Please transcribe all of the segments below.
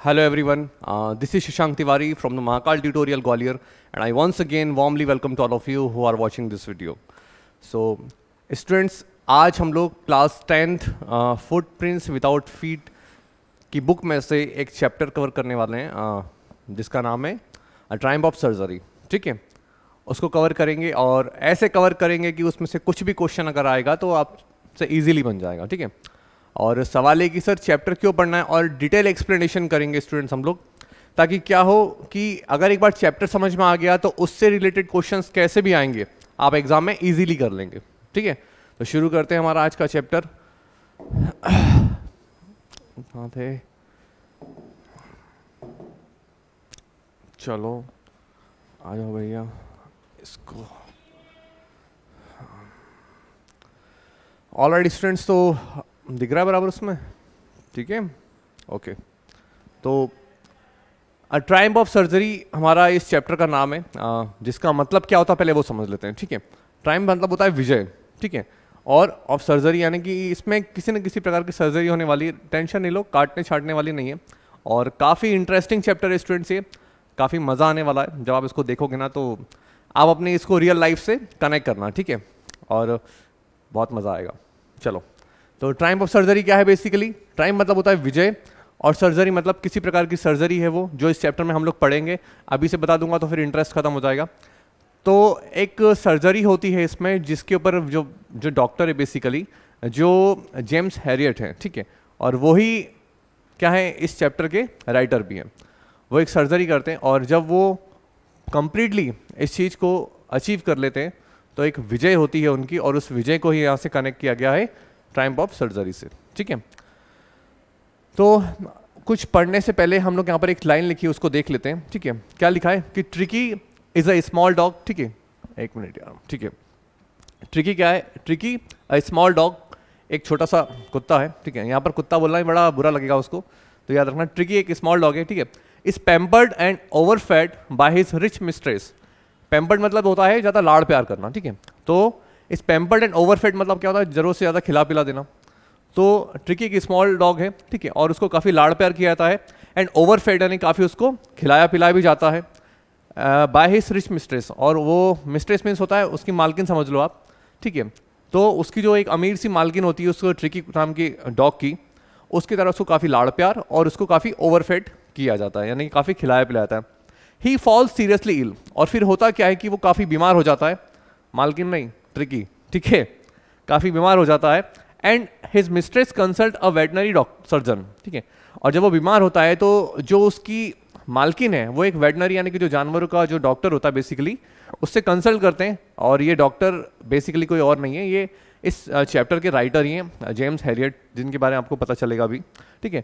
Hello everyone, this is Shashank Tiwari from the Mahakal Tutorial Gwalior, and I once again warmly welcome to all of you who are watching this video. So students, आज हम लोग class 10th footprints without feet की book में से एक chapter cover करने वाले हैं जिसका नाम है ट्रायम्फ ऑफ सर्जरी। ठीक है, उसको कवर करेंगे और ऐसे कवर करेंगे कि उसमें से कुछ भी क्वेश्चन अगर आएगा तो आपसे इजीली बन जाएगा। ठीक है, और सवाल है कि सर चैप्टर क्यों पढ़ना है, और डिटेल एक्सप्लेनेशन करेंगे स्टूडेंट्स हम लोग, ताकि क्या हो कि अगर एक बार चैप्टर समझ में आ गया तो उससे रिलेटेड क्वेश्चंस कैसे भी आएंगे आप एग्जाम में इजीली कर लेंगे। ठीक है, तो शुरू करते हैं हमारा आज का चैप्टर। कहाँ थे, चलो आ जाओ भैया, इसको ऑलरेडी स्टूडेंट्स तो दिख रहा है बराबर उसमें। ठीक है, ओके। तो ट्रायम्फ ऑफ सर्जरी हमारा इस चैप्टर का नाम है, जिसका मतलब क्या होता है पहले वो समझ लेते हैं। ठीक है, ट्रायम्फ मतलब होता है विजय। ठीक है, और ऑफ सर्जरी यानी कि इसमें किसी न किसी प्रकार की सर्जरी होने वाली, टेंशन नहीं लो, काटने छाटने वाली नहीं है। और काफ़ी इंटरेस्टिंग चैप्टर है स्टूडेंट्स, ये काफ़ी मज़ा आने वाला है। जब आप इसको देखोगे ना तो आप अपने इसको रियल लाइफ से कनेक्ट करना। ठीक है, और बहुत मज़ा आएगा। चलो, तो ट्रायम्फ ऑफ सर्जरी क्या है बेसिकली? ट्रायम्फ मतलब होता है विजय, और सर्जरी मतलब किसी प्रकार की सर्जरी है वो, जो इस चैप्टर में हम लोग पढ़ेंगे। अभी से बता दूंगा तो फिर इंटरेस्ट खत्म हो जाएगा। तो एक सर्जरी होती है इसमें जिसके ऊपर जो डॉक्टर है बेसिकली, जो जेम्स हैरियट हैं। ठीक है, और वही क्या है, इस चैप्टर के राइटर भी हैं। वो एक सर्जरी करते हैं और जब वो कंप्लीटली इस चीज़ को अचीव कर लेते हैं तो एक विजय होती है उनकी, और उस विजय को ही यहाँ से कनेक्ट किया गया है ट्रायम्फ ऑफ सर्जरी से। ठीक है, तो कुछ पढ़ने से पहले हम लोग यहाँ पर एक लाइन लिखी है उसको देख लेते हैं। ठीक है, क्या लिखा है कि tricky is a small dog. ठीक है, एक मिनट यार। ठीक है, ट्रिकी क्या है? ट्रिकी अ स्मॉल डॉग, एक छोटा सा कुत्ता है। ठीक है, यहाँ पर कुत्ता बोलना ही बड़ा बुरा लगेगा उसको, तो याद रखना ट्रिकी एक स्मॉल डॉग है। ठीक है, is pampered and overfed by his rich mistress. Pampered मतलब होता है ज़्यादा लाड़ प्यार करना। ठीक है, तो इस पैम्पर्ड एंड ओवरफेड मतलब क्या होता है, जरूरत से ज़्यादा खिला पिला देना। तो ट्रिकी एक स्मॉल डॉग है। ठीक है, और उसको काफ़ी लाड़ प्यार किया जाता है, एंड ओवरफेड यानी काफ़ी उसको खिलाया पिलाया भी जाता है बाय हिज रिच मिस्ट्रेस। और वो मिस्ट्रेस मीन्स होता है उसकी मालकिन, समझ लो आप। ठीक है, तो उसकी जो एक अमीर सी मालकिन होती है उसको ट्रिकी नाम की डॉग की, उसकी तरह उसको काफ़ी लाड़ प्यार और उसको काफ़ी ओवरफेड किया जाता है, यानी कि काफ़ी खिलाया पिलाया जाता है। ही फॉल्स सीरियसली इल, और फिर होता क्या है कि वो काफ़ी बीमार हो जाता है, मालकिन नहीं ट्रिकी। ठीक है, काफ़ी बीमार हो जाता है, and his mistress consult a veterinary surgeon. ठीक है, और जब वो बीमार होता है तो जो उसकी मालकिन है वो एक वेटनरी यानी कि जो जानवरों का जो डॉक्टर होता है बेसिकली, उससे कंसल्ट करते हैं। और ये डॉक्टर बेसिकली कोई और नहीं है, ये इस चैप्टर के राइटर ही हैं, जेम्स हैरियट, जिनके बारे में आपको पता चलेगा अभी। ठीक है,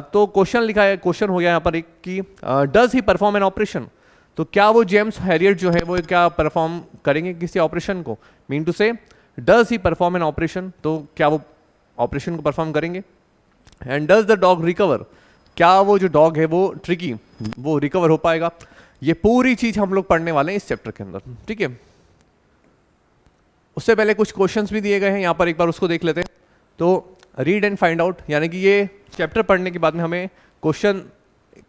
तो क्वेश्चन लिखा है, क्वेश्चन हो गया यहाँ पर एक कि does he perform an operation. तो क्या वो जेम्स हैरियट जो है वो क्या परफॉर्म करेंगे किसी ऑपरेशन को? मीन टू से does he perform an operation, तो क्या वो ऑपरेशन को परफॉर्म करेंगे? And does the dog recover, क्या वो जो डॉग है वो ट्रिकी वो रिकवर हो पाएगा? ये पूरी चीज हम लोग पढ़ने वाले हैं इस चैप्टर के अंदर। ठीक है, उससे पहले कुछ क्वेश्चंस भी दिए गए हैं यहाँ पर, एक बार उसको देख लेते हैं। तो रीड एंड फाइंड आउट, यानी कि ये चैप्टर पढ़ने के बाद में हमें क्वेश्चन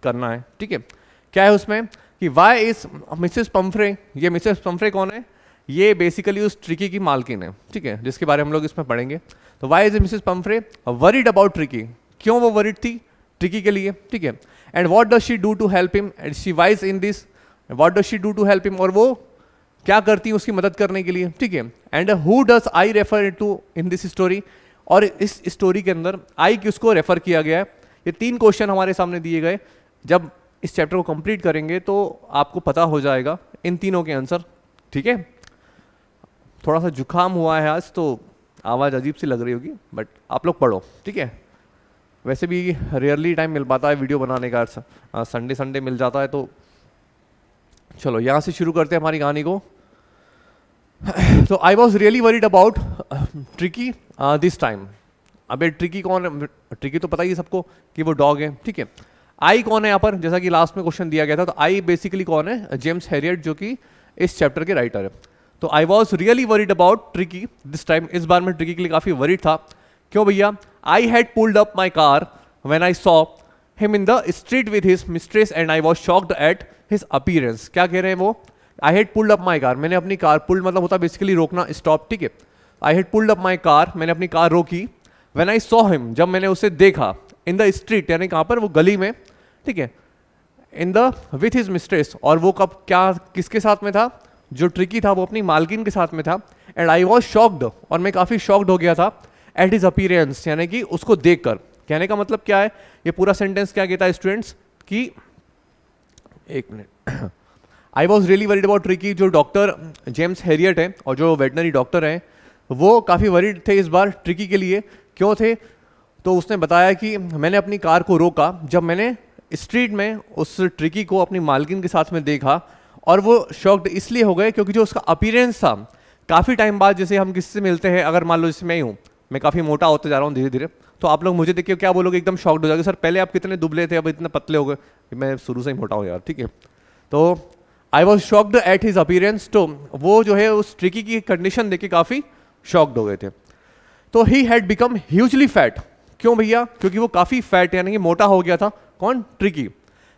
करना है। ठीक है, क्या है उसमें कि वाई इज मिसेस पम्फ्रे। ये मिसेस पम्फ्रे कौन है? ये बेसिकली उस ट्रिकी की मालकिन है। ठीक है, जिसके बारे में हम लोग इसमें पढ़ेंगे। तो why is Mrs Pumphrey worried about Tricky, क्यों वो वरीड थी ट्रिकी के लिए? ठीक है, and what does she do to help him, and she wise in this, what does she do to help him, और वो क्या करती है उसकी मदद करने के लिए? ठीक है, and who does I refer to in this story, और इस स्टोरी के अंदर आई किसको रेफर किया गया है? ये तीन क्वेश्चन हमारे सामने दिए गए। जब इस चैप्टर को कंप्लीट करेंगे तो आपको पता हो जाएगा इन तीनों के आंसर। ठीक है, थोड़ा सा जुकाम हुआ है आज, तो आवाज़ अजीब सी लग रही होगी, बट आप लोग पढ़ो। ठीक है, वैसे भी रेयरली टाइम मिल पाता है वीडियो बनाने का, संडे मिल जाता है। तो चलो यहाँ से शुरू करते हैं हमारी कहानी को। तो I was really worried about tricky this time. अबे ट्रिकी कौन है? ट्रिकी तो पता ही है सबको कि वो डॉग है। ठीक है, आई कौन है यहाँ पर? जैसा कि लास्ट में क्वेश्चन दिया गया था, तो आई बेसिकली कौन है? जेम्स हैरियट, जो कि इस चैप्टर के राइटर है। तो I was really worried about tricky this time, इस बार मैं ट्रिकी के लिए काफ़ी वरीड था। क्यों भैया? I had pulled up my car when I saw him in the street with his mistress and I was shocked at his appearance. क्या कह रहे हैं वो? I had pulled up my car, मैंने अपनी कार, पुल्ड मतलब होता है बेसिकली रोकना, स्टॉप, ठीक है। I had pulled up my car, मैंने अपनी कार रोकी। व्हेन आई सॉ हिम, जब मैंने उसे देखा, इन द स्ट्रीट यानी कहाँ पर, वो गली में, ठीक है, in the with his mistress, और वो कब क्या किसके साथ में था? जो ट्रिकी था वो अपनी मालकिन के साथ में था। एंड आई वॉज शॉक्ड, और मैं काफ़ी शॉक्ड हो गया था, एट हिज अपीयरेंस यानी कि उसको देखकर। कहने का मतलब क्या है? ये पूरा सेंटेंस क्या कहता है स्टूडेंट्स कि एक minute, I was really worried about tricky. जो डॉक्टर जेम्स हैरियट है और जो वेटनरी डॉक्टर हैं वो काफ़ी वरीड थे इस बार ट्रिकी के लिए। क्यों थे? तो उसने बताया कि मैंने अपनी कार को रोका जब मैंने स्ट्रीट में उस ट्रिकी को अपनी मालकिन के साथ में देखा, और वो शॉक्ड इसलिए हो गए क्योंकि जो उसका अपीयरेंस था, काफ़ी टाइम बाद जैसे हम किससे मिलते हैं, अगर मान लो जैसे मैं ही हूँ, मैं काफ़ी मोटा होते जा रहा हूँ धीरे धीरे, तो आप लोग मुझे देख के क्या बोलोगे? एकदम शॉक्ड हो जाओगे, सर पहले आप कितने दुबले थे अब इतने पतले हो गए। मैं शुरू से ही मोटा हूँ यार, ठीक है। तो I was shocked at his appearance, तो वो जो है उस ट्रिकी की कंडीशन देख के काफ़ी शॉक्ड हो गए थे। तो he had become hugely fat. क्यों भैया? क्योंकि वो काफ़ी फैट यानी कि मोटा हो गया था। कौन? ट्रिकी।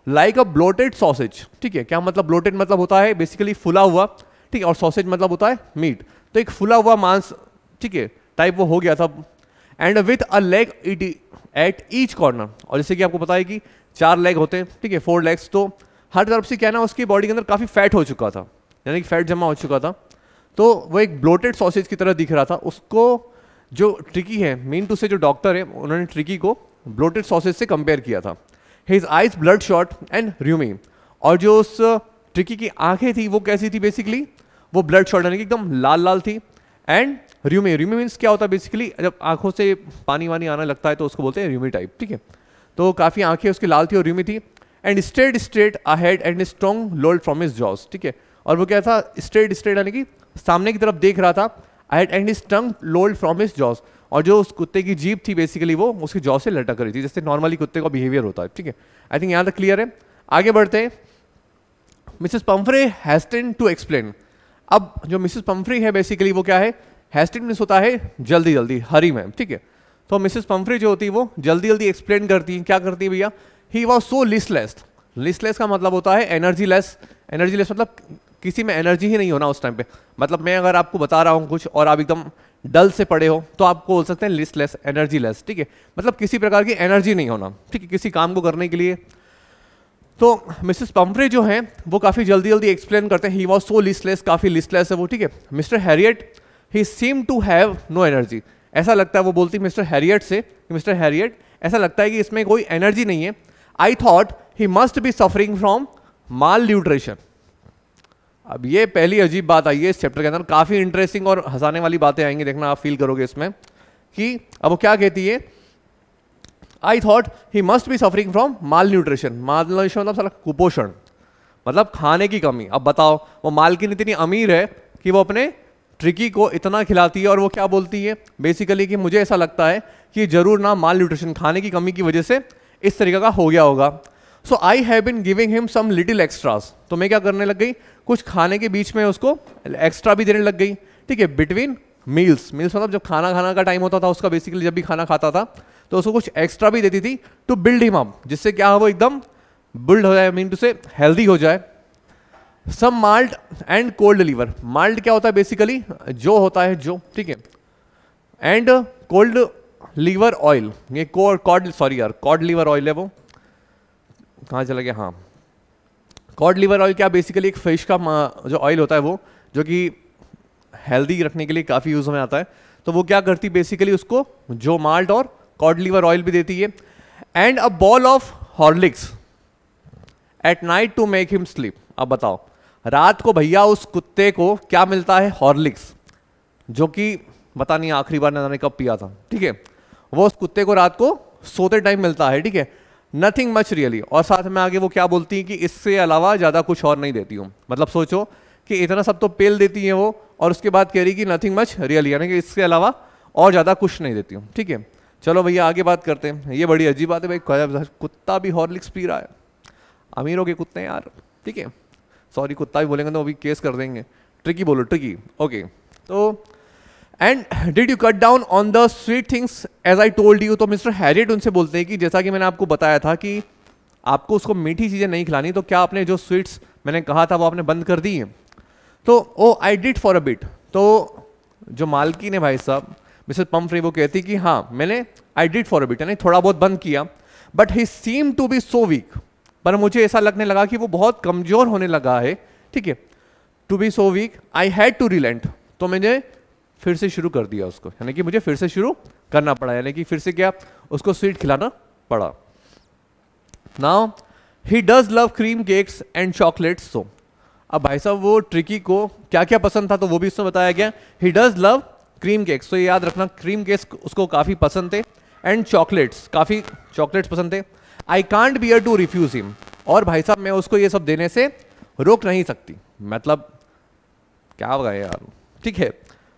लाइक अ ब्लोटेड सॉसेज, ठीक है। क्या मतलब? ब्लोटेड मतलब होता है बेसिकली फुला हुआ, ठीक है, और सॉसेज मतलब होता है मीट। तो एक फुला हुआ मांस, ठीक है, टाइप वो हो गया था। And with a leg at each corner, और जैसे कि आपको पता है कि 4 लेग होते हैं, ठीक है, 4 लेग्स, तो हर तरफ से क्या ना उसकी बॉडी के अंदर काफ़ी फैट हो चुका था, यानी कि फैट जमा हो चुका था। तो वो एक ब्लोटेड सॉसेज की तरह दिख रहा था। उसको जो ट्रिकी है, मीन टू से जो डॉक्टर है, उन्होंने ट्रिकी को ब्लोटेड सॉसेज से कंपेयर किया था। His eyes bloodshot and rheumy, और जो उस ट्रिकी की आंखें थी वो कैसी थी? बेसिकली वो ब्लड शॉट यानी कि एकदम लाल लाल थी। एंड र्यूमी, र्यूमी मीन्स क्या होता है? बेसिकली जब आंखों से पानी वानी आने लगता है तो उसको बोलते हैं र्यूमी टाइप, ठीक है। तो काफ़ी आंखें उसकी लाल थी और र्यूमी थी। And straight ahead and strong lolled from his jaws, ठीक है। और वो क्या था? स्ट्रेट यानी कि सामने की तरफ देख रहा था। Ahead and his tongue lolled from his jaws, और जो उस कुत्ते की जीभ थी बेसिकली वो उसकी जॉ से लटक रही थी, जैसे नॉर्मली कुत्ते का बिहेवियर होता है, ठीक है। आई थिंक यहाँ तक क्लियर है। आगे बढ़ते हैं। Mrs Pumphrey hasten to explain. अब जो मिसेस पंफ्रे है बेसिकली वो क्या है? हैस्टेन मीन्स होता है जल्दी जल्दी, हरी में, ठीक है। तो मिसेस पंफ्रे जो होती है वो जल्दी जल्दी एक्सप्लेन करती है। क्या करती है भैया? ही वॉज सो लिस्टलेस। लिस्टलेस का मतलब होता है एनर्जी लेस। एनर्जी लेस मतलब किसी में एनर्जी ही नहीं होना उस टाइम पे। मतलब मैं अगर आपको बता रहा हूँ कुछ और आप एकदम डल से पड़े हो तो आपको बोल सकते हैं लिस्टलेस, एनर्जी लेस, ठीक है। मतलब किसी प्रकार की एनर्जी नहीं होना, ठीक है, किसी काम को करने के लिए। तो मिसेस पंफ्रे जो हैं वो काफ़ी जल्दी जल्दी एक्सप्लेन करते हैं। ही वॉज सो लिस्टलेस, काफ़ी लिस्टलेस है वो, ठीक है। Mr Herriot he seem to have no energy. ऐसा लगता है, वो बोलती है मिस्टर हैरियट से, मिस्टर हैरियट ऐसा लगता है कि इसमें कोई एनर्जी नहीं है। I thought he must be suffering from malnutrition. अब ये पहली अजीब बात आई है इस चैप्टर के अंदर, काफ़ी इंटरेस्टिंग और हंसाने वाली बातें आएंगी, देखना आप फील करोगे इसमें कि अब वो क्या कहती है। I thought he must be suffering from mall nutrition. Mall nutrition मतलब सारा कुपोषण, मतलब खाने की कमी। अब बताओ, वो मालकिन इतनी अमीर है कि वो अपने ट्रिकी को इतना खिलाती है, और वो क्या बोलती है बेसिकली कि मुझे ऐसा लगता है कि जरूर ना माल न्यूट्रिशन, खाने की कमी की वजह से इस तरीके का हो गया होगा। So I have been giving him some little extras. तो मैं क्या करने लग गई? कुछ खाने के बीच में उसको एक्स्ट्रा भी देने लग गई, ठीक है, बिटवीन मील्स। मील्स मतलब जब खाना का टाइम होता था उसका, बेसिकली जब भी खाना खाता था तो उसको कुछ एक्स्ट्रा भी देती थी, टू बिल्ड हिम अप, जिससे क्या हो वो एकदम बिल्ड हो जाए, मीन टू से हेल्दी हो जाए। Some malt and cold liver. Malt क्या होता है? बेसिकली जो होता है जो, ठीक है, एंड कोल्ड लीवर ऑयल। ये कॉड लीवर ऑयल है। वो कहाँ चला गया? हाँ, कॉड लीवर ऑयल क्या? बेसिकली एक फिश का जो ऑयल होता है वो, जो कि हेल्दी रखने के लिए काफ़ी यूज़ में आता है। तो वो क्या करती बेसिकली उसको जो माल्ट और कॉड लीवर ऑयल भी देती है। And a bowl of Horlicks at night to make him sleep. अब बताओ, रात को भैया उस कुत्ते को क्या मिलता है? हॉर्लिक्स, जो कि पता नहीं आखिरी बार न जाने कब पिया था, ठीक है। वो उस कुत्ते को रात को सोते टाइम मिलता है, ठीक है। Nothing much really. और साथ में आगे वो क्या बोलती है कि इससे अलावा ज़्यादा कुछ और नहीं देती हूँ। मतलब सोचो कि इतना सब तो पेल देती है वो, और उसके बाद कह रही कि नथिंग मच रियली, यानी कि इसके अलावा और ज़्यादा कुछ नहीं देती हूँ, ठीक है। चलो भैया आगे बात करते हैं। ये बड़ी अजीब बात है भाई, कुत्ता भी हॉर्लिक्स पी रहा है। अमीरों के कुत्ते हैं यार, ठीक है। सॉरी, कुत्ता भी बोलेंगे तो अभी केस कर देंगे। ट्रिकी बोलो, ट्रिकी, ओके। तो and did you cut down on the sweet things as I told you. तो मिस्टर हैरियट उनसे बोलते हैं कि जैसा कि मैंने आपको बताया था कि आपको उसको मीठी चीज़ें नहीं खिलानी, तो क्या आपने जो स्वीट्स मैंने कहा था वो आपने बंद कर दी हैं? तो oh I did for a bit. तो जो मालकिन है भाई साहब मिसेस पम्फ्रे, वो कहती कि हाँ मैंने I did for a bit, यानी थोड़ा बहुत बंद किया, but he seem to be so weak, पर मुझे ऐसा लगने लगा कि वो बहुत कमजोर होने लगा है, ठीक है। To be so weak I had to relent, तो मैंने फिर से शुरू कर दिया उसको, यानी कि मुझे फिर से शुरू करना पड़ा, यानी कि फिर से क्या उसको स्वीट खिलाना पड़ा। Now he does love cream cakes and chocolates. So अब भाई साहब वो ट्रिकी को क्या क्या पसंद था तो वो भी इसमें बताया गया। ही डज लव क्रीम केक्स, तो ये याद रखना क्रीम केक्स उसको काफ़ी पसंद थे, एंड चॉकलेट्स, काफ़ी चॉकलेट्स पसंद थे। I can't bear to refuse him, और भाई साहब मैं उसको ये सब देने से रोक नहीं सकती। मतलब क्या होगा यार, ठीक है,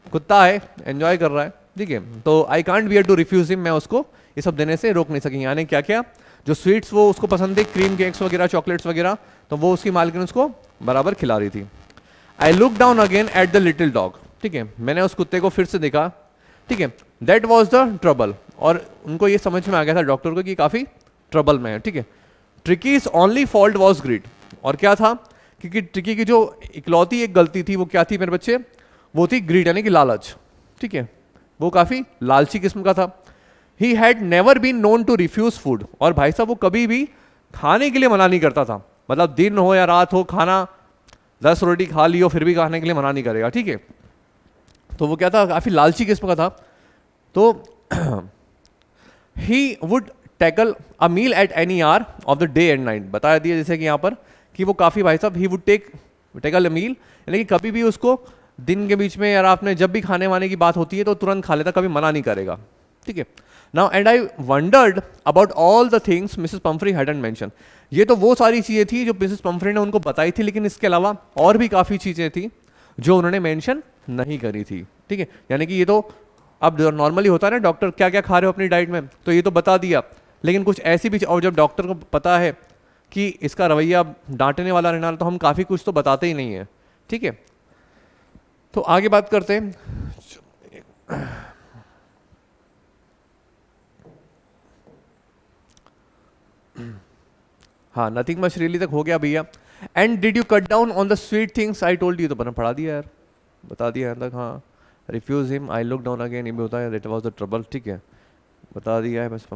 कुत्ता है, एंजॉय कर रहा है, ठीक है, तो I can't bear to refuse him, मैं उसको ये सब देने से रोक नहीं सकी। यानी क्या क्या जो स्वीट्स वो उसको पसंद थे, क्रीम केक्स वगैरह, चॉकलेट्स वगैरह, तो वो उसकी मालकिन उसको बराबर खिला रही थी। आई look down again at the little dog, ठीक है, मैंने उस कुत्ते को फिर से देखा, ठीक है। दैट वॉज द ट्रबल, और उनको ये समझ में आ गया था डॉक्टर को कि काफ़ी ट्रबल में है, ठीक है। Tricki's only fault was greed, और क्या था, क्योंकि ट्रिकी की जो इकलौती एक गलती थी वो क्या थी मेरे बच्चे, वो थी ग्रीड, यानी कि लालच, ठीक है, वो काफ़ी लालची किस्म का था। He had never been known to refuse food, और भाई साहब वो कभी भी खाने के लिए मना नहीं करता था, मतलब दिन हो या रात हो, खाना 10 रोटी खा ली हो फिर भी खाने के लिए मना नहीं करेगा, ठीक है। तो वो क्या था, काफ़ी लालची किस्म का था। तो he would tackle a meal at any hour of the day and night, बताया दिया जैसे कि यहाँ पर कि वो काफ़ी भाई साहब ही वुड टैकल अ मील, यानी कि कभी भी उसको दिन के बीच में, यार आपने जब भी खाने वाने की बात होती है तो तुरंत खा लेता, कभी मना नहीं करेगा, ठीक है। Now and I wandered about all the things Mrs Pomfrey hadn't mention, ये तो वो सारी चीज़ें थी जो मिसेस पम्फ्री ने उनको बताई थी, लेकिन इसके अलावा और भी काफ़ी चीज़ें थी जो उन्होंने मेंशन नहीं करी थी, ठीक है। यानी कि ये तो अब नॉर्मली होता है ना, डॉक्टर क्या क्या खा रहे हो अपनी डाइट में, तो ये तो बता दिया, लेकिन कुछ ऐसी भी, और जब डॉक्टर को पता है कि इसका रवैया डांटने वाला रहना, तो हम काफ़ी कुछ तो बताते ही नहीं है, ठीक है। तो आगे बात करते हैं। हाँ, नथिंग मच रियली तक हो गया भैया। And did you cut down on the sweet things I told you, तो मैंने पढ़ा दिया यार, बता दिया यहाँ तक। हाँ, refuse him, I look down again, ये भी होता है, दैट वाज द ट्रबल, ठीक है, बता दिया है बस,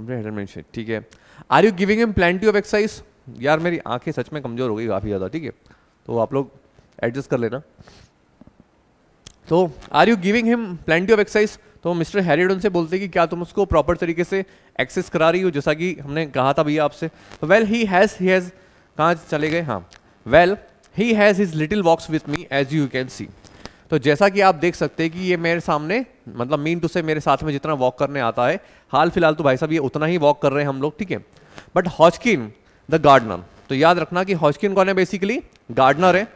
ठीक है। Are you giving him plenty of exercise, यार मेरी आंखें सच में कमजोर हो गई काफ़ी ज़्यादा, ठीक है, तो आप लोग एडजस्ट कर लेना। तो are you giving him plenty of exercise, तो मिस्टर हैरियट उनसे बोलते कि क्या तुम उसको प्रॉपर तरीके से एक्सेस करा रही हो, जैसा कि हमने कहा था भैया आपसे। तो वेल ही हैज़ कहाँ चले गए, हाँ, well he has his little walks with me as you can see, तो जैसा कि आप देख सकते हैं कि ये मेरे सामने, मतलब मीन टू से मेरे साथ में जितना वॉक करने आता है, हाल फिलहाल तो भाई साहब ये उतना ही वॉक कर रहे हैं हम लोग, ठीक है। बट हॉजकिन द गार्डनर, तो याद रखना कि हॉजकिन कौन है, बेसिकली गार्डनर है,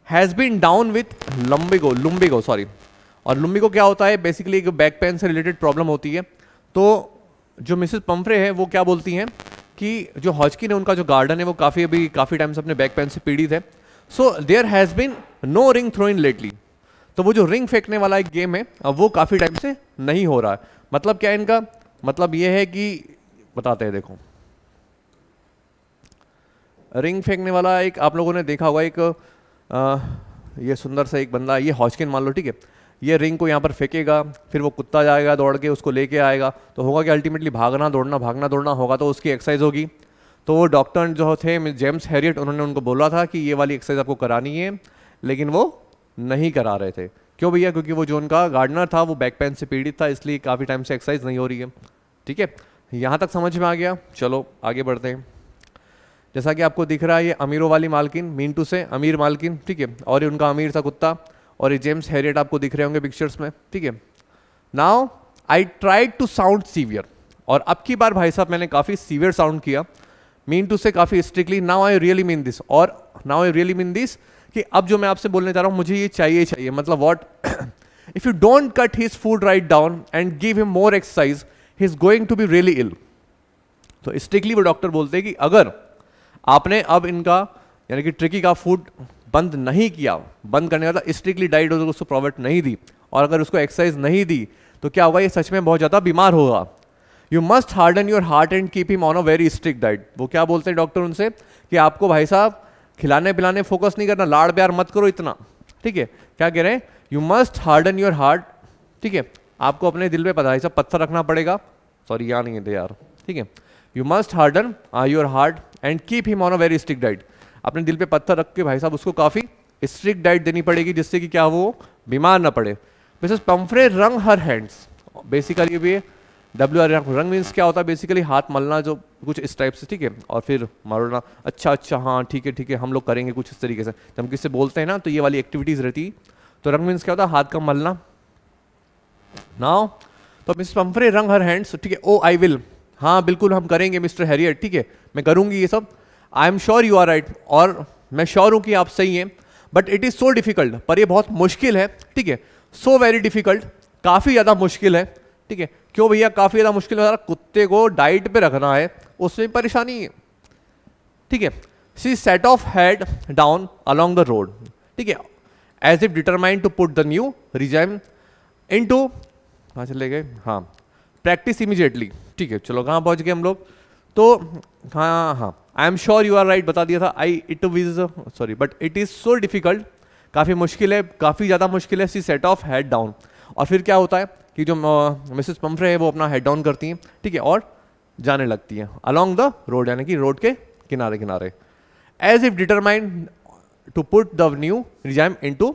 has been down with lumbago sorry, और लुम्बिगो क्या होता है, बेसिकली एक बैक पेन से रिलेटेड प्रॉब्लम होती है। तो जो मिसेस पम्फ्रे है वो क्या बोलती हैं कि जो हॉजकिन है उनका जो गार्डन है वो काफ़ी टाइम से अपने बैक पेन से पीड़ित है। So there has been no ring throwing lately, तो वो जो रिंग फेंकने वाला एक गेम है अब वो काफ़ी टाइम से नहीं हो रहा है। मतलब क्या है इनका, मतलब ये है कि बताते हैं, देखो रिंग फेंकने वाला एक आप लोगों ने देखा होगा, एक ये सुंदर सा एक बंदा, ये हॉजकिन मान लो, ठीक है, ये रिंग को यहाँ पर फेंकेगा, फिर वो कुत्ता जाएगा दौड़ के उसको लेके आएगा, तो होगा कि अल्टीमेटली भागना दौड़ना होगा, तो उसकी एक्सरसाइज होगी। तो वो डॉक्टर जो थे जेम्स हैरियट, उन्होंने उनको बोला था कि ये वाली एक्सरसाइज आपको करानी है, लेकिन वो नहीं करा रहे थे। क्यों भैया, क्योंकि वो जो उनका गार्डनर था वो बैक पेन से पीड़ित था, इसलिए काफ़ी टाइम से एक्सरसाइज नहीं हो रही है, ठीक है। यहाँ तक समझ में आ गया, चलो आगे बढ़ते हैं। जैसा कि आपको दिख रहा है ये अमीरों वाली मालकिन, मीन टू से अमीर मालकिन, ठीक है, और ये उनका अमीर था कुत्ता, और ये जेम्स हैरियट आपको दिख रहे होंगे पिक्चर्स में, ठीक है। Now I tried to sound severe, और अब की बार भाई साहब मैंने काफ़ी सीवियर साउंड किया, मीन टू से काफ़ी strictly. Now I really mean this, और now I really mean this कि अब जो मैं आपसे बोलने जा रहा हूँ मुझे ये चाहिए, मतलब what, if you don't cut his food right down and give him more exercise he is going to be really ill. तो स्ट्रिक्टली वो डॉक्टर बोलते हैं कि अगर आपने अब इनका यानी कि ट्रिकी का फूड बंद नहीं किया, बंद करने का स्ट्रिक्टली डाइट उसको प्रोवाइड नहीं दी, और अगर उसको एक्सरसाइज नहीं दी तो क्या होगा, ये सच में बहुत ज़्यादा बीमार होगा। You must harden your heart and keep him on a very strict diet. वो क्या बोलते हैं डॉक्टर उनसे कि आपको भाई साहब खिलाने पिलाने फोकस नहीं करना, लाड़ प्यार मत करो इतना, ठीक है। क्या कह रहे हैं, you must harden your heart, ठीक है, आपको अपने दिल पे भाई साहब पत्थर रखना पड़ेगा, सॉरी यहाँ नहीं थे यार, ठीक है। You must harden your heart and keep him on a very strict diet. अपने दिल पे पत्थर रख के भाई साहब उसको काफ़ी स्ट्रिक्ट डाइट देनी पड़ेगी, जिससे कि क्या वो बीमार ना पड़े। मिसेस पंफ्रे रंग हर हैंड्स, बेसिकली भी WR रंग मीन्स क्या होता है, बेसिकली हाथ मलना, जो कुछ इस टाइप से, ठीक है, और फिर मारना, अच्छा अच्छा हाँ ठीक है हम लोग करेंगे कुछ इस तरीके से। जब हम किससे बोलते हैं ना तो ये वाली एक्टिविटीज रहती। तो रंग मीन्स क्या होता है, हाथ का मलना। नाउ तो मिसेस पंफ्रे रंग हर हैंड्स, ठीक है। ओ आई विल, हाँ बिल्कुल हम करेंगे मिस्टर हैरियट, ठीक है मैं करूंगी ये सब। I am sure you are right, और मैं श्योर हूं कि आप सही हैं। But it is so difficult, पर ये बहुत मुश्किल है, ठीक है। सो वेरी डिफिकल्ट, काफी ज्यादा मुश्किल है, ठीक है। क्यों भैया काफी ज्यादा मुश्किल है, कुत्ते को डाइट पे रखना है, उसमें परेशानी है, ठीक है। She set off head down along the road, ठीक है, as if determined to put the new regime into, कहाँ चले गए, हाँ, प्रैक्टिस इमीडिएटली, ठीक है। चलो कहाँ पहुंच गए हम लोग, तो हाँ I am sure you are right बता दिया था। But it is so difficult, काफ़ी मुश्किल है, काफ़ी ज़्यादा मुश्किल है। She set off head down, और फिर क्या होता है कि जो मिसेस पंफ्रे है वो अपना हेड डाउन करती हैं, ठीक है, और जाने लगती हैं अलोंग द रोड, यानी कि रोड के किनारे किनारे, as if determined to put the new regime into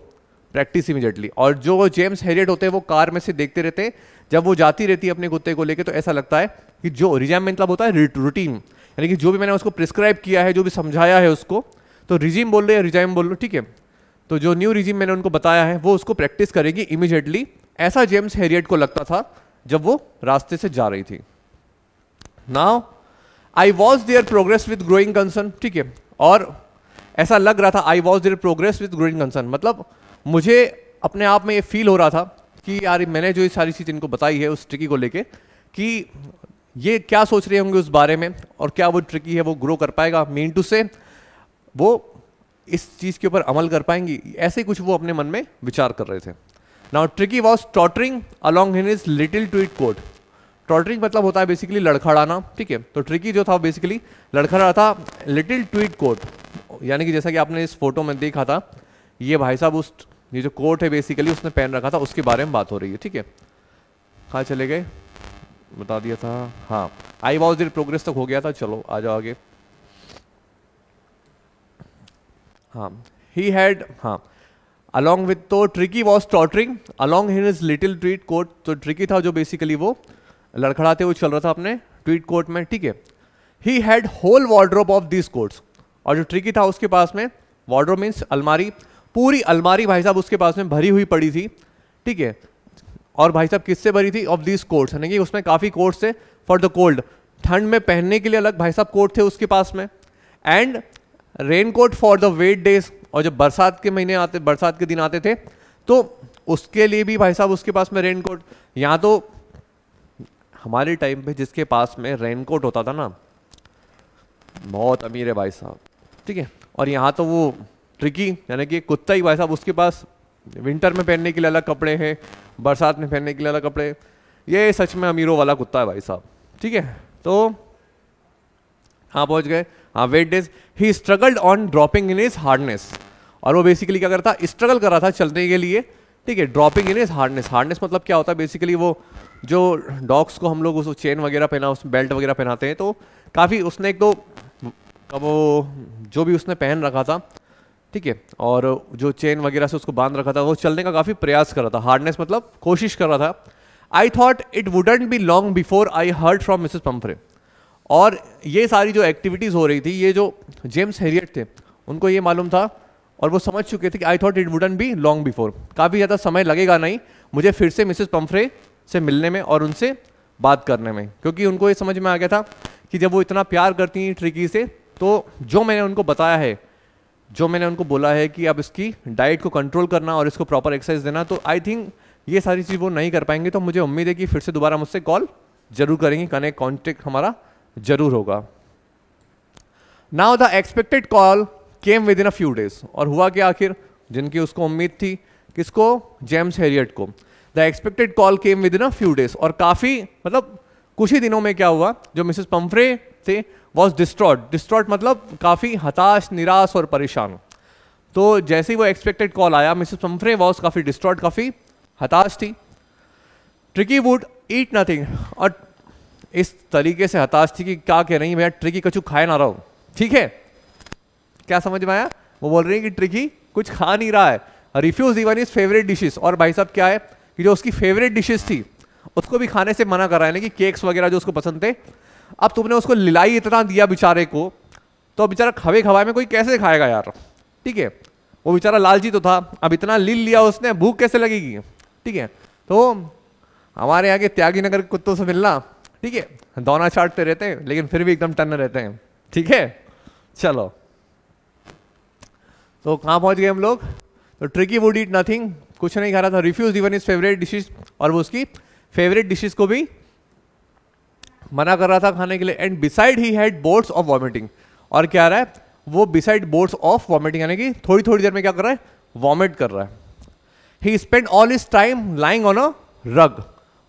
practice immediately. और जो जेम्स हैरियट होते हैं वो कार में से देखते रहते हैं, जब वो जाती रहती है अपने कुत्ते को लेके, तो ऐसा लगता है कि जो रिजाइम मतलब होता है रूटीन, यानी कि जो भी मैंने उसको प्रिस्क्राइब किया है, जो भी समझाया है उसको, तो रिजीम बोल रहे हैं, रिजाइम बोल लो, ठीक है। तो जो न्यू रिजीम मैंने उनको बताया है वो उसको प्रैक्टिस करेगी इमीडिएटली, ऐसा जेम्स हैरियट को लगता था जब वो रास्ते से जा रही थी। Now I was there progress with growing concern, ठीक है, और ऐसा लग रहा था, I was there progress with growing concern, मतलब मुझे अपने आप में ये फील हो रहा था कि यार मैंने जो ये सारी चीज़ इनको बताई है उस ट्रिकी को लेके, कि ये क्या सोच रहे होंगे उस बारे में, और क्या वो ट्रिकी है वो ग्रो कर पाएगा, मीन टू से वो इस चीज़ के ऊपर अमल कर पाएंगी, ऐसे कुछ वो अपने मन में विचार कर रहे थे। Now Tricki was tottering along in his little tweed coat. Tottering मतलब होता है बेसिकली लड़खड़ाना, ठीक है। तो ट्रिकी जो था बेसिकली लड़खड़ा था लिटिल ट्वीट कोट, यानी कि जैसा कि आपने इस फोटो में देखा था, ये भाई साहब उस ये जो कोट है बेसिकली उसने पहन रखा था, उसके बारे में बात हो रही है, ठीक है। कहाँ चले गए, बता दिया था, हाँ आई वॉज देयर प्रोग्रेस तक हो गया था, चलो आ जाओ आगे। हाँ ही हैड, हाँ अलॉन्ग विथ, तो Tricki was tottering along in his little tweed coat. तो ट्रिकी था जो बेसिकली वो लड़खड़ाते हुए चल रहा था अपने ट्वीट कोट में, ठीक है। He had whole wardrobe of this coats, और जो ट्रिकी था उसके पास में वार्डरोब मीन्स अलमारी, पूरी अलमारी भाई साहब उसके पास में भरी हुई पड़ी थी, ठीक है। और भाई साहब किससे भरी थी, ऑफ दिस कोट्स, यानी कि उसमें काफ़ी कोट्स थे फॉर द कोल्ड, ठंड में पहनने के लिए अलग भाई साहब कोट थे उसके पास में, and raincoat for the wet days, और जब बरसात के महीने आते, बरसात के दिन आते थे तो उसके लिए भी भाई साहब उसके पास में रेन कोट। यहाँ तो हमारे टाइम पे जिसके पास में रेन कोट होता था ना बहुत अमीर है भाई साहब, ठीक है। और यहाँ तो वो ट्रिकी यानी कि कुत्ता ही भाई साहब, उसके पास विंटर में पहनने के लिए अलग कपड़े हैं, बरसात में पहनने के लिए अलग कपड़े, ये सच में अमीरों वाला कुत्ता है भाई साहब, ठीक है। तो हाँ पहुँच गए, हाँ wet days. He struggled on dropping in his hardness, और वो बेसिकली क्या करता, स्ट्रगल कर रहा था चलने के लिए, ठीक है। Dropping in his hardness, hardness मतलब क्या होता है बेसिकली वो जो डॉग्स को हम लोग उस चेन वगैरह पहना, उस बेल्ट वगैरह पहनाते हैं, तो काफ़ी उसने एक तो वो जो भी उसने पहन रखा था, ठीक है, और जो चेन वगैरह से उसको बांध रखा था, वो चलने का काफ़ी प्रयास कर रहा था। हार्डनेस मतलब कोशिश कर रहा था। आई thought it wouldn't be long before I heard from Mrs Pomfrey, और ये सारी जो एक्टिविटीज़ हो रही थी, ये जो जेम्स हैरियट थे उनको ये मालूम था, और वो समझ चुके थे कि आई thought it wouldn't be long before, काफ़ी ज़्यादा समय लगेगा नहीं मुझे फिर से मिसेस पंफ्रे से मिलने में और उनसे बात करने में, क्योंकि उनको ये समझ में आ गया था कि जब वो इतना प्यार करती हैं ट्रिकी से, तो जो मैंने उनको बताया है, जो मैंने उनको बोला है कि अब इसकी डाइट को कंट्रोल करना और इसको प्रॉपर एक्सरसाइज देना, तो आई थिंक ये सारी चीज़ वो नहीं कर पाएंगे। तो मुझे उम्मीद है कि फिर से दोबारा मुझसे कॉल जरूर करेंगे, कनेक्ट कॉन्टेक्ट हमारा जरूर होगा। Now the expected call came with in a few days, और हुआ कि आखिर जिनकी उसको उम्मीद थी किसको? जेम्स हैरियट को। The expected call came with in a few days, और काफी मतलब कुछ ही दिनों में क्या हुआ, जो मिसेस पंफ्रे थे वॉज डिस्ट्रॉट। डिस्ट्रॉट मतलब काफी हताश, निराश और परेशान। तो जैसे ही वो एक्सपेक्टेड कॉल आया, मिसेस पंफ्रे वॉज काफी डिस्ट्रॉट, काफी हताश थी। ट्रिकी वुड ईट नथिंग, और इस तरीके से हताश थी कि क्या कह रही है भैया, ट्रिकी कछु खाए ना रहो, ठीक है, क्या समझ में आया? वो बोल रही है कि ट्रिकी कुछ खा नहीं रहा है, refuse even his favourite dishes. और भाई साहब क्या है कि जो उसकी फेवरेट डिशेस थी उसको भी खाने से मना कर रहा है ना, कि केक्स वगैरह जो उसको पसंद थे। अब तुमने उसको लिलाई इतना दिया बेचारे को, तो बेचारा खवे खवाए में कोई कैसे खाएगा यार, ठीक है। वो बेचारा लालची तो था, अब इतना लील लिया उसने, भूख कैसे लगेगी, ठीक है। तो हमारे यहाँ के त्यागी नगर के कुत्तों से मिलना, ठीक है, दौना चाटते रहते हैं लेकिन फिर भी एकदम टन रहते हैं, ठीक है। चलो, तो कहाँ पहुंच गए हम लोग? तो ट्रिकी वुड ईट नथिंग, कुछ नहीं खा रहा था, refuse even his favourite dishes, और वो उसकी फेवरेट डिशेस को भी मना कर रहा था खाने के लिए। And beside he had boats of vomiting, और क्या रहा है वो, बिसाइड बोट्स ऑफ वॉमिटिंग, यानी कि थोड़ी थोड़ी देर में क्या कर रहा है, वॉमिट कर रहा है। He spend all his time lying on a rug,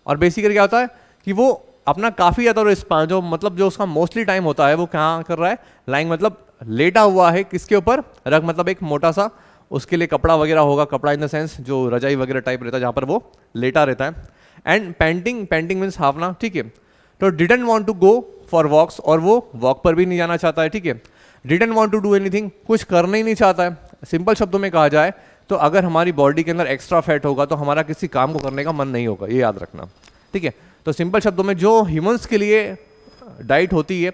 और बेसिकली क्या होता है कि वो अपना काफी ज़्यादा जो मतलब जो उसका मोस्टली टाइम होता है वो कहाँ कर रहा है, लाइंग मतलब लेटा हुआ है, किसके ऊपर? रग मतलब एक मोटा सा उसके लिए कपड़ा वगैरह होगा, कपड़ा इन द सेंस जो रजाई वगैरह टाइप रहता है जहाँ पर वो लेटा रहता है। एंड पेंटिंग, पेंटिंग मीन्स हाफना, ठीक है। तो didn't want to go for walks, और वो वॉक पर भी नहीं जाना चाहता है, ठीक है। Didn't want to do anything, कुछ करना ही नहीं चाहता है। सिंपल शब्दों में कहा जाए तो अगर हमारी बॉडी के अंदर एक्स्ट्रा फैट होगा तो हमारा किसी काम को करने का मन नहीं होगा, ये याद रखना, ठीक है। तो सिंपल शब्दों में जो ह्यूमंस के लिए डाइट होती है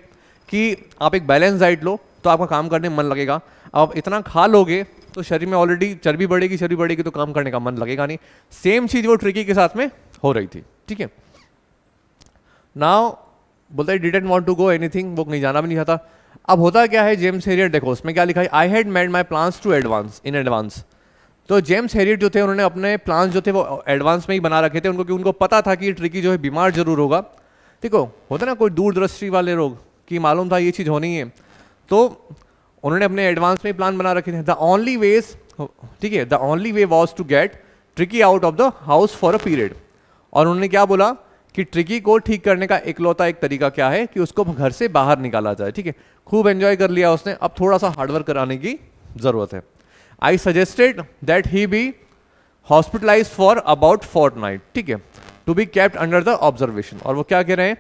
कि आप एक बैलेंस डाइट लो तो आपका काम करने में मन लगेगा। आप इतना खा लोगे तो शरीर में ऑलरेडी चर्बी बढ़ेगी तो काम करने का मन लगेगा नहीं। सेम चीज वो ट्रिकी के साथ में हो रही थी, ठीक है। नाउ बोलता है didn't want to go anything, वो कहीं जाना भी नहीं चाहता। अब होता क्या है, जेम्स हैरियट देखो उसमें क्या लिखा है, I had made my plans to advance in advance. तो जेम्स हैरियट जो थे उन्होंने अपने प्लान्स जो थे वो एडवांस में ही बना रखे थे, उनको पता था कि ये ट्रिकी जो है बीमार जरूर होगा। देखो होता ना कोई दूरदृष्टि वाले लोग कि मालूम था ये चीज़ होनी है, तो उन्होंने अपने एडवांस में प्लान बना रखे थे। द ओनली वेज, ठीक है, the only way was to get Tricki out of the house for a period. और उन्होंने क्या बोला कि ट्रिकी को ठीक करने का इकलौता एक तरीका क्या है कि उसको घर से बाहर निकाला जाए, ठीक है। खूब एंजॉय कर लिया उसने, अब थोड़ा सा हार्डवर्क कराने की जरूरत है। I suggested that he be hospitalize for about fortnight, ठीक है, to be kept under the observation. और वो क्या कह रहे हैं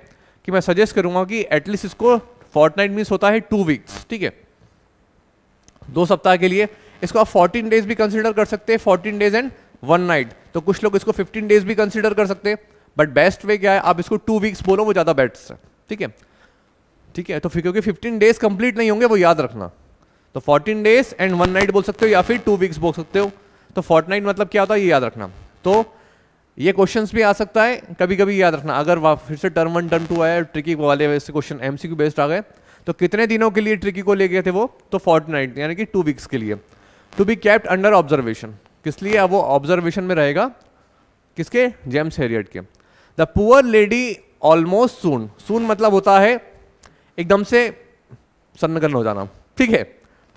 कि मैं सजेस्ट करूंगा कि एटलीस्ट इसको, फोर्टनाइट मीन्स होता है 2 वीक्स, ठीक है, 2 सप्ताह के लिए। इसको आप 14 डेज भी कंसिडर कर सकते हैं, 14 डेज एंड 1 नाइट। तो कुछ लोग इसको 15 डेज भी कंसिडर कर सकते हैं, बट बेस्ट वे क्या है, आप इसको 2 वीक्स बोलो, वो ज्यादा बेस्ट है, ठीक है, ठीक है। तो फिर क्योंकि 15 डेज कंप्लीट नहीं होंगे, वो याद रखना। तो 14 डेज एंड 1 नाइट बोल सकते हो, या फिर 2 वीक्स बोल सकते हो। तो फोर्टनाइट मतलब क्या होता है, ये याद रखना। तो ये क्वेश्चंस भी आ सकता है कभी कभी, याद रखना। अगर फिर से टर्म 1 टर्म 2 आया, ट्रिकी वाले वैसे क्वेश्चन एमसीक्यू बेस्ड आ गए, तो कितने दिनों के लिए ट्रिकी को ले गए थे वो, तो फोर्टनाइट यानी कि 2 वीक्स के लिए। To be kept under observation, किस लिए? अब वो ऑब्जर्वेशन में रहेगा, किसके? जेम्स हैरियट के। The poor lady almost swoon, swoon मतलब होता है एकदम से सन्नगन हो जाना, ठीक है,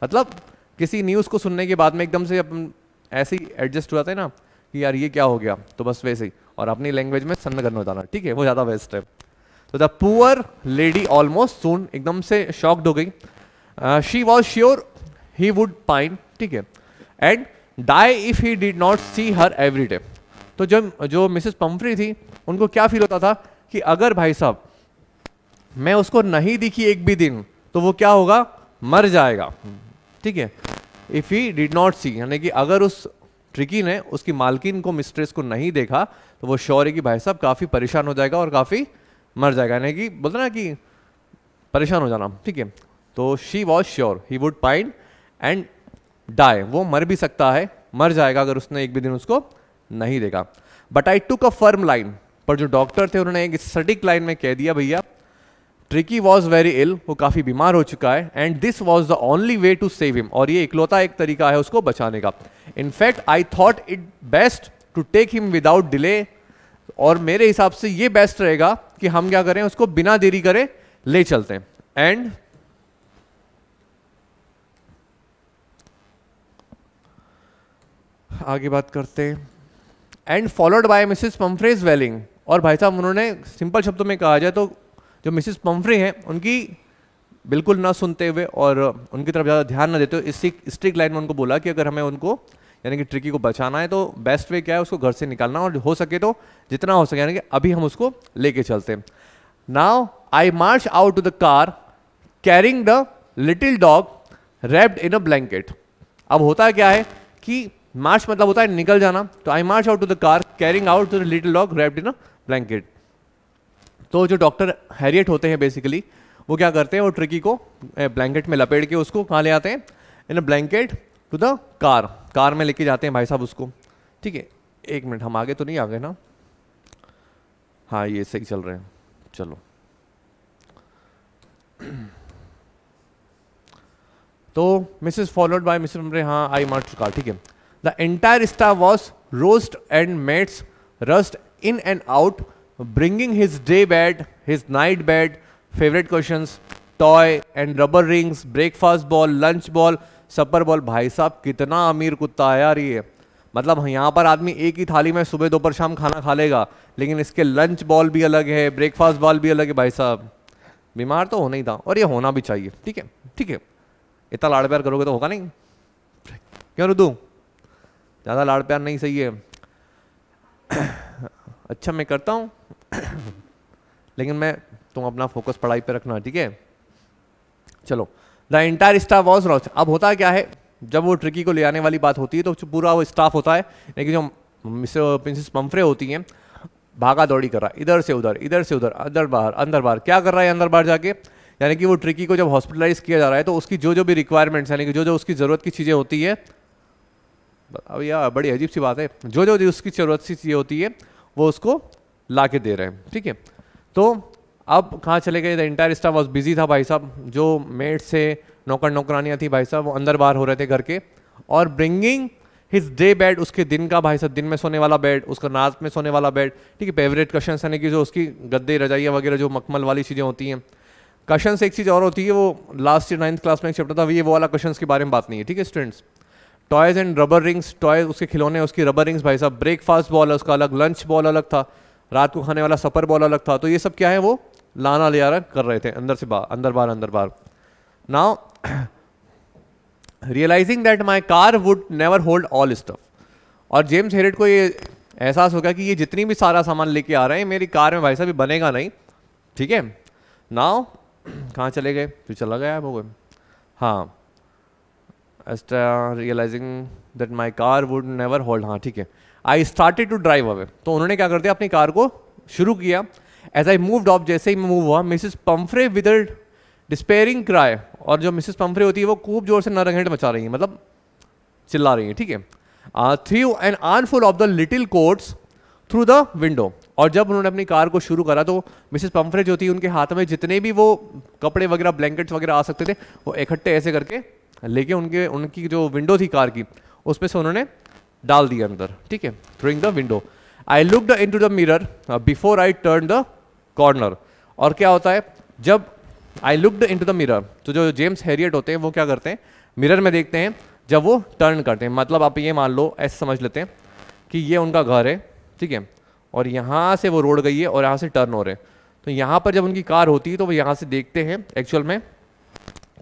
मतलब किसी न्यूज़ को सुनने के बाद में एकदम से अपन ऐसे ही एडजस्ट हो जाते हैं ना कि यार ये क्या हो गया, तो बस वैसे ही, और अपनी लैंग्वेज में सन्नगन हो जाना, ठीक है, वो ज़्यादा बेस्ट है। तो the poor lady almost swoon, एकदम से शॉक्ड हो गई। She was sure he would pine, ठीक है, and die if he did not see her every day. तो जो मिसेस पंफ्री थी उनको क्या फील होता था कि अगर भाई साहब मैं उसको नहीं दिखी एक भी दिन तो वो क्या होगा, मर जाएगा, ठीक है। इफ ही डिड नॉट सी, यानी कि अगर उस ट्रिकी ने उसकी मालकिन को, मिस्ट्रेस को नहीं देखा तो वो श्योर है कि भाई साहब काफी परेशान हो जाएगा और काफी मर जाएगा, यानी कि बोलते ना कि परेशान हो जाना, ठीक है। तो she was sure he would pine and die, वो मर भी सकता है, मर जाएगा अगर उसने एक भी दिन उसको नहीं देखा। But I took a firm line, पर जो डॉक्टर थे उन्होंने एक सटीक लाइन में कह दिया, भैया ट्रिकी वॉज वेरी इल, वो काफी बीमार हो चुका है, and this was the only way to save him, और ये इकलौता एक तरीका है उसको बचाने का। In fact I thought it best to take him without delay, और मेरे हिसाब से ये बेस्ट रहेगा कि हम क्या करें, उसको बिना देरी करे ले चलते हैं। एंड आगे बात करते हैं। एंड फॉलोड बाय मिसिस पम्फ्रेज वेलिंग, और भाई साहब उन्होंने सिंपल शब्दों में कहा जाए तो जो मिसिस पम्फ्रे हैं उनकी बिल्कुल ना सुनते हुए और उनकी तरफ ज़्यादा ध्यान न देते हुए इसी स्ट्रिक्ट लाइन में उनको बोला कि अगर हमें उनको यानी कि ट्रिकी को बचाना है तो बेस्ट वे क्या है, उसको घर से निकालना, और हो सके तो जितना हो सके यानी कि अभी हम उसको लेके चलते हैं। Now I march out to the car carrying the little dog wrapped in a blanket. अब होता क्या है कि मार्च मतलब होता है निकल जाना, तो I march out to the car carrying out to the little dog wrapped in a blanket. तो जो डॉक्टर हैरियट होते हैं बेसिकली वो क्या करते हैं, वो ट्रिकी को ब्लैंकेट में लपेट के उसको कहाँ ले आते हैं, in a blanket to the car में लेके जाते हैं भाई साहब उसको। ठीक है, एक मिनट, हम आगे तो नहीं आ गए ना? हाँ ये सही चल रहे हैं, चलो। तो Mrs followed by Mrs Pumphrey, हाँ आई मार्च टू कार, ठीक है। The entire staff was roused and maids rushed in and out bringing his day bed, his night bed, favourite cushions, toy and rubber rings, breakfast bowl, lunch bowl, supper bowl. भाई साहब कितना अमीर कुत्ता है यार ये, मतलब यहाँ पर आदमी एक ही थाली में सुबह दोपहर शाम खाना खा लेगा, लेकिन इसके लंच बॉल भी अलग है, ब्रेकफास्ट बॉल भी अलग है। भाई साहब बीमार तो होना ही था, और ये होना भी चाहिए। ठीक है ठीक है, इतना लाड़ प्यार करोगे तो होगा नहीं, क्यों रुदू? ज़्यादा लाड़ प्यार नहीं सही है। अच्छा मैं करता हूँ लेकिन मैं तुम अपना फोकस पढ़ाई पे रखना, ठीक है? चलो, द एंटायर स्टाफ वॉज रॉस्ट। अब होता क्या है, जब वो ट्रिकी को ले आने वाली बात होती है तो पूरा वो स्टाफ होता है, लेकिन जो मिसेस पम्फ्रे होती हैं भागा दौड़ी कर रहा है, इधर से उधर अंदर बाहर। क्या कर रहा है अंदर बाहर जाके, यानी कि वो ट्रिकी को जब हॉस्पिटलाइज किया जा रहा है तो उसकी जो भी रिक्वायरमेंट्स यानी कि जो उसकी ज़रूरत की चीज़ें होती है, अब यार बड़ी अजीब सी बात है, जो उसकी ज़रूरत सी चीज़ें होती है वो उसको ला के दे रहे हैं। ठीक है, तो अब कहाँ चले गए? The entire staff was busy था भाई साहब, जो मेड से नौकरानियाँ थी भाई साहब वो अंदर बाहर हो रहे थे घर के, और ब्रिंगिंग हिज डे बेड, उसके दिन का भाई साहब दिन में सोने वाला बेड, उसका रात में सोने वाला बेड। ठीक है, फेवरेट कशन यानी कि जो उसकी गद्दे रजाइयाँ वगैरह जो मखमल वाली चीज़ें होती हैं। क्वेश्चन से एक चीज़ और होती है, वो लास्ट ईयर 9th क्लास में एक चैप्टर था, ये वो वाला क्वेश्चन के बारे में बात नहीं है। ठीक है students, toys and rubber rings, toy उसके खिलौने, उसकी रबर रिंग्स भाई साहब, ब्रेकफास्ट बॉल है उसका अलग, लंच बॉल अलग था, रात को खाने वाला सपर बॉल अलग था। तो ये सब क्या है, वो लाना ले आ कर रहे थे अंदर बाहर। Now realizing that my car would never hold all stuff, और जेम्स हेरियट को ये एहसास हो गया कि ये जितनी भी सारा सामान लेके आ रहे हैं मेरी कार में भाई साहब बनेगा नहीं। ठीक है, नाउ कहाँ चले गए, फिर चला गया वो। हाँ, realizing that my car would never hold, हाँ ठीक है। I started to drive away, तो उन्होंने क्या कर दिया, अपनी कार को शुरू किया। एज आई मूव्ड ऑफ, जैसे ही मूव हुआ, Mrs Pomfrey with despairing cry, और जो मिसेस पम्फ्रे होती है वो खूब जोर से नरंगेट मचा रही है, मतलब चिल्ला रही है। ठीक है, through an armful of the little quotes through the window, और जब उन्होंने अपनी कार को शुरू करा तो मिसेस पम्फ्रे जो थी उनके हाथ में जितने भी वो कपड़े वगैरह ब्लैंकेट्स वगैरह आ सकते थे वो इकट्ठे ऐसे करके लेके उनकी जो विंडो थी कार की उसमें से उन्होंने डाल दिया अंदर। ठीक है, throwing the window. I looked into the mirror before I turn the corner, और क्या होता है जब I looked into the mirror, तो जो जेम्स हैरियट होते हैं वो क्या करते हैं, मिरर में देखते हैं जब वो टर्न करते हैं। मतलब आप ये मान लो, ऐसे समझ लेते हैं कि ये उनका घर है, ठीक है, और यहाँ से वो रोड गई है और यहाँ से टर्न हो रहे हैं। तो यहाँ पर जब उनकी कार होती है तो वो यहाँ से देखते हैं एक्चुअल में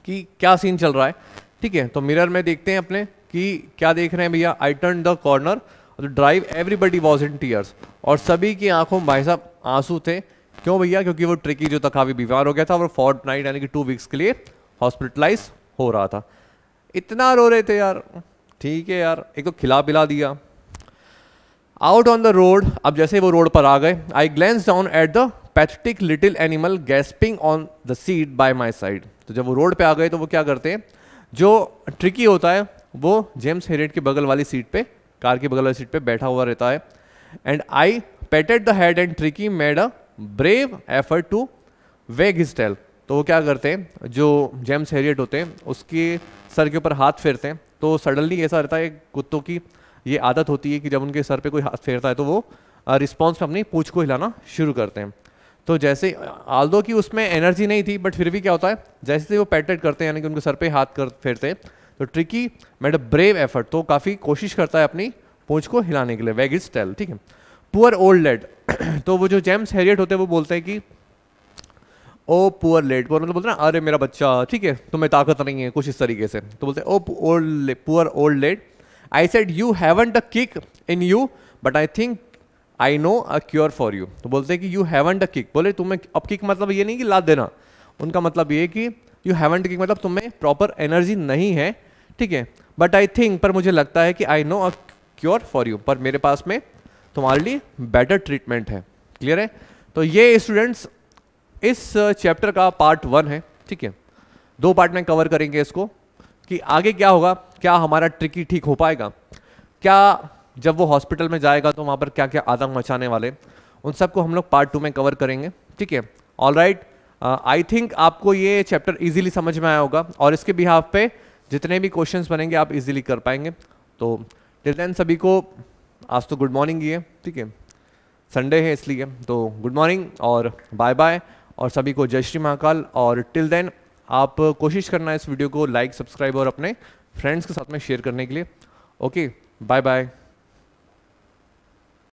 कि क्या सीन चल रहा है। ठीक है, तो मिरर में देखते हैं अपने कि क्या देख रहे हैं भैया, आई turn the corner drive, everybody was in tears, और सभी की आंखों में भाई साहब आंसू थे। क्यों भैया? क्योंकि वो ट्रिकी जो था काफ़ी बीमार हो गया था और फोर्टनाइट यानी कि 2 वीक्स के लिए हॉस्पिटलाइज हो रहा था। इतना रो रहे थे यार। ठीक है यार, एक तो खिला पिला दिया। आउट ऑन द रोड, अब जैसे वो रोड पर आ गए, I glance down at the pathetic little animal gasping on the seat by my side. तो जब वो रोड पे आ गए तो वो क्या करते हैं, जो ट्रिकी होता है वो जेम्स हैरियट के बगल वाली सीट पे, कार की बगल वाली सीट पे बैठा हुआ रहता है। And I petted the head and Tricki made a brave effort to wag his tail. तो वो क्या करते हैं, जो जेम्स हैरियट होते हैं उसके सर के ऊपर हाथ फेरते हैं। तो सडनली ऐसा रहता है, कुत्तों की ये आदत होती है कि जब उनके सर पे कोई हाथ फेरता है तो वो रिस्पॉन्स में अपनी पूंछ को हिलाना शुरू करते हैं। तो जैसे आल्दो की उसमें एनर्जी नहीं थी, बट फिर भी क्या होता है, जैसे वो पैटेड करते हैं यानी कि उनके सर पे हाथ फेरते हैं, तो tricky made a brave effort, तो काफ़ी कोशिश करता है अपनी पूंछ को हिलाने के लिए, वैग इज टेल, ठीक है। पुअर ओल्ड लेड, तो वो जो जेम्स हैरियट होते हैं वो बोलते हैं कि ओ पुअर लेड, पुअर मतलब बोलते हैं ना अरे मेरा बच्चा, ठीक है, तुम्हें ताकत नहीं है, कुछ इस तरीके से। तो बोलते हैं oh poor old lad, I said you haven't a kick in you but I think I know a cure for you. तो बोलते हैं कि यू हैवंट अ किक, बोले तुम्हें, अब किक मतलब ये नहीं कि लात देना, उनका मतलब ये कि यू हैवंट किक मतलब तुम्हें प्रॉपर एनर्जी नहीं है, ठीक है, बट आई थिंक, पर मुझे लगता है कि आई know a cure for you, पर मेरे पास में तुम्हारे लिए बेटर ट्रीटमेंट है। क्लियर है? तो ये स्टूडेंट्स इस चैप्टर का पार्ट 1 है, ठीक है। 2 पार्ट में कवर करेंगे इसको कि आगे क्या होगा, क्या हमारा ट्रिकी ठीक हो पाएगा, क्या जब वो हॉस्पिटल में जाएगा तो वहाँ पर क्या क्या आतंक मचाने वाले, उन सबको हम लोग पार्ट 2 में कवर करेंगे, ठीक है। ऑलराइट, आई थिंक आपको ये चैप्टर इजीली समझ में आया होगा और इसके बिहाफ पे जितने भी क्वेश्चंस बनेंगे आप इजीली कर पाएंगे। तो टिल देन सभी को आज तो गुड मॉर्निंग ही है, ठीक है, संडे है इसलिए, तो गुड मॉर्निंग और बाय बाय, और सभी को जय श्री महाकाल। और टिल देन आप कोशिश करना इस वीडियो को लाइक, सब्सक्राइब और अपने फ्रेंड्स के साथ में शेयर करने के लिए। Okay, bye bye.